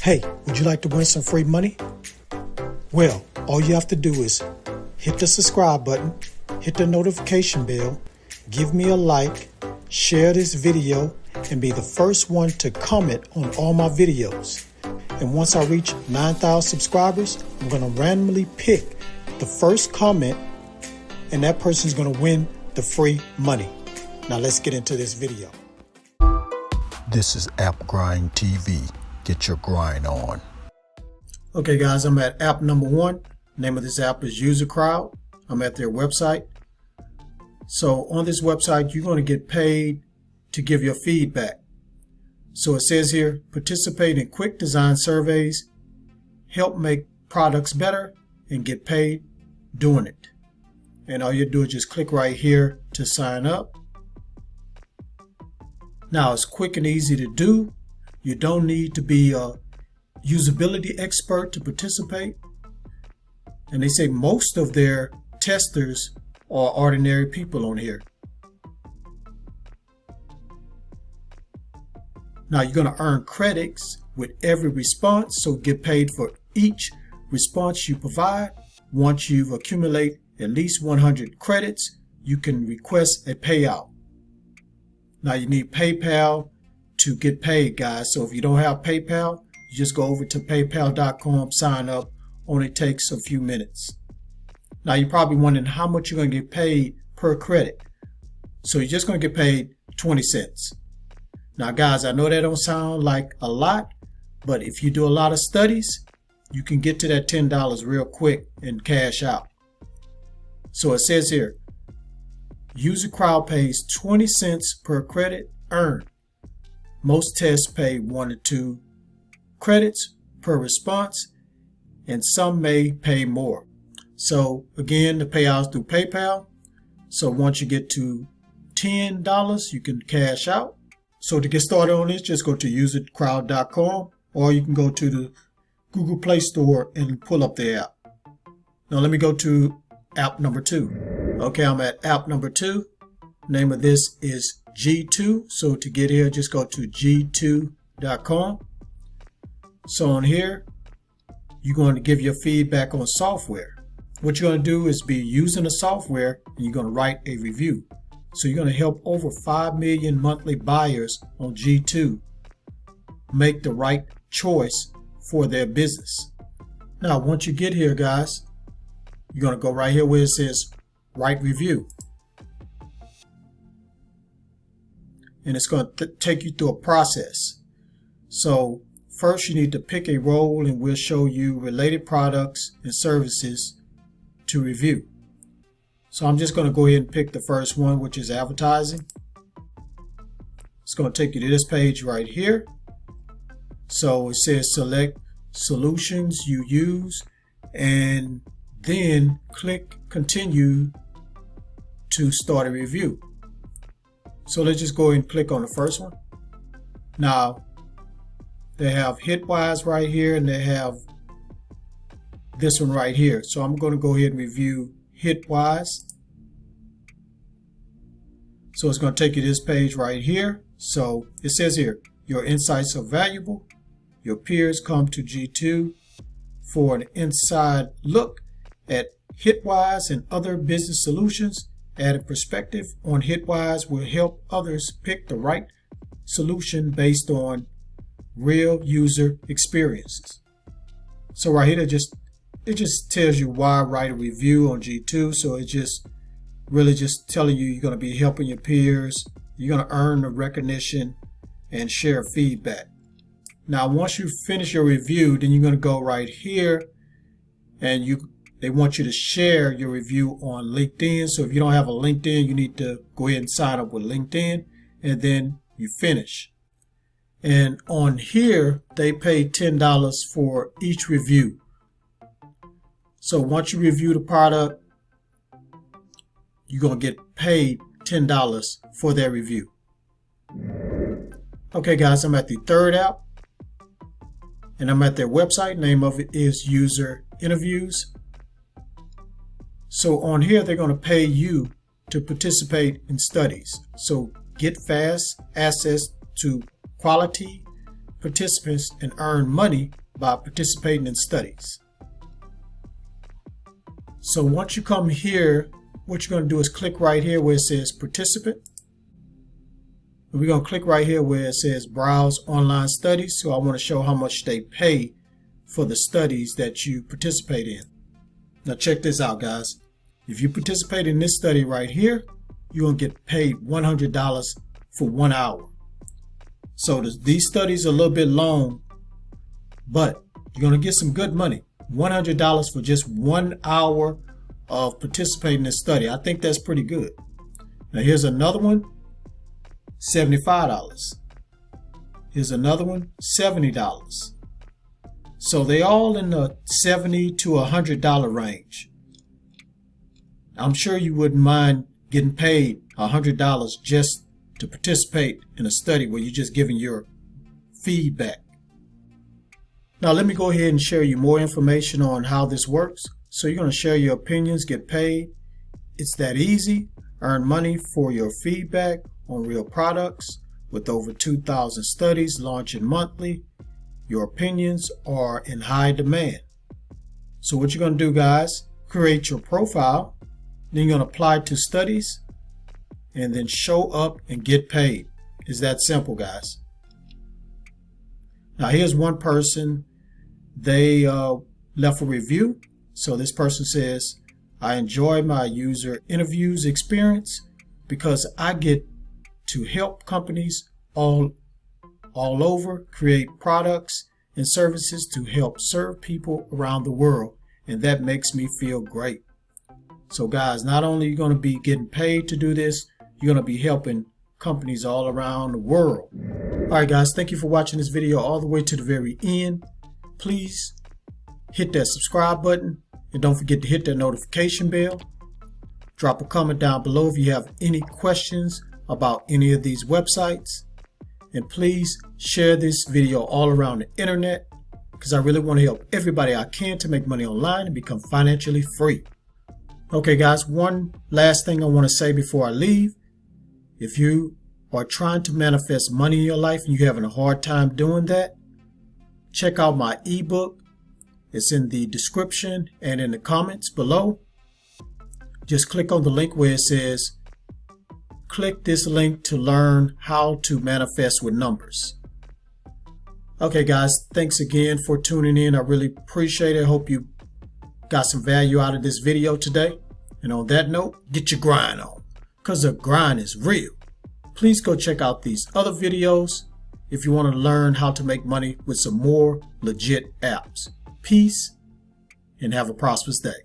Hey, would you like to win some free money? Well, all you have to do is hit the subscribe button, hit the notification bell, give me a like, share this video, and be the first one to comment on all my videos. And once I reach 9,000 subscribers, I'm going to randomly pick the first comment, and that person's going to win the free money. Now let's get into this video. This is App Grind TV. Get your grind on. Okay guys, I'm at app number 1. Name of this app is ItCrowd. I'm at their website. So on this website, you're going to get paid to give your feedback. So it says here, participate in quick design surveys, help make products better, and get paid doing it. And all you do is just click right here to sign up. Now it's quick and easy to do. You don't need to be a usability expert to participate. And they say most of their testers are ordinary people on here. Now you're going to earn credits with every response, so get paid for each response you provide. Once you've accumulated at least 100 credits, you can request a payout. Now you need PayPal to get paid, guys. So if you don't have PayPal, you just go over to paypal.com, sign up. Only takes a few minutes. Now you're probably wondering how much you're going to get paid per credit. So you're just going to get paid 20 cents. Now guys, I know that don't sound like a lot, but if you do a lot of studies, you can get to that $10 real quick and cash out. So it says here, ItCrowd pays 20 cents per credit earned. Most tests pay 1 to 2 credits per response, and some may pay more. So again, the payouts through PayPal. So once you get to $10, you can cash out. So to get started on this, just go to itcrowd.com, or you can go to the Google Play Store and pull up the app. Now let me go to app number 2. Okay, I'm at app number 2. Name of this is G2. So to get here, just go to g2.com. So on here, you're going to give your feedback on software. What you're going to do is be using the software, and you're going to write a review. So you're going to help over 5 million monthly buyers on G2 make the right choice for their business. Now, once you get here, guys, you're going to go right here where it says write review. And it's going to take you through a process. So first you need to pick a role, and we'll show you related products and services to review. So I'm just going to go ahead and pick the first one, which is advertising. It's going to take you to this page right here. So it says select solutions you use, and then click continue to start a review. So let's just go ahead and click on the first one. Now they have Hitwise right here, and they have this one right here. So I'm going to go ahead and review Hitwise. So it's going to take you to this page right here. So it says here, your insights are valuable. Your peers come to G2 for an inside look at Hitwise and other business solutions. Added perspective on Hitwise will help others pick the right solution based on real user experiences. So right here, it just tells you why write a review on G2. So it just really just telling you you're going to be helping your peers. You're going to earn the recognition and share feedback. Now, once you finish your review, then you're going to go right here, and they want you to share your review on LinkedIn. So if you don't have a LinkedIn, you need to go ahead and sign up with LinkedIn, and then you finish. And on here, they pay $10 for each review. So once you review the product, you're going to get paid $10 for their review. Okay guys, I'm at the third app, and I'm at their website. Name of it is User Interviews. So on here, they're going to pay you to participate in studies. So get fast access to quality participants and earn money by participating in studies. So once you come here, what you're going to do is click right here where it says participant. We're going to click right here where it says browse online studies. So I want to show how much they pay for the studies that you participate in. Now check this out, guys. If you participate in this study right here, you're going to get paid $100 for 1 hour. So these studies are a little bit long, but you're going to get some good money. $100 for just 1 hour of participating in this study. I think that's pretty good. Now here's another one, $75. Here's another one, $70. So they all in the $70 to $100 range. I'm sure you wouldn't mind getting paid $100 just to participate in a study where you're just giving your feedback. Now let me go ahead and share you more information on how this works. So you're going to share your opinions, get paid. It's that easy. Earn money for your feedback on real products with over 2,000 studies launching monthly. Your opinions are in high demand. So what you're going to do, guys, create your profile. Then you're going to apply to studies and then show up and get paid. It's that simple, guys. Now here's one person. They left a review. So this person says, I enjoy my user interviews experience because I get to help companies all over create products and services to help serve people around the world. And that makes me feel great. So guys, not only are you going to be getting paid to do this, you're going to be helping companies all around the world. All right, guys, thank you for watching this video all the way to the very end. Please hit that subscribe button and don't forget to hit that notification bell. Drop a comment down below if you have any questions about any of these websites. And please share this video all around the internet because I really want to help everybody I can to make money online and become financially free. Okay, guys, one last thing I want to say before I leave. If you are trying to manifest money in your life and you're having a hard time doing that, check out my ebook. It's in the description and in the comments below. Just click on the link where it says, click this link to learn how to manifest with numbers. Okay, guys, thanks again for tuning in. I really appreciate it. I hope you got some value out of this video today. And on that note, get your grind on, because the grind is real. Please go check out these other videos if you want to learn how to make money with some more legit apps. Peace and have a prosperous day.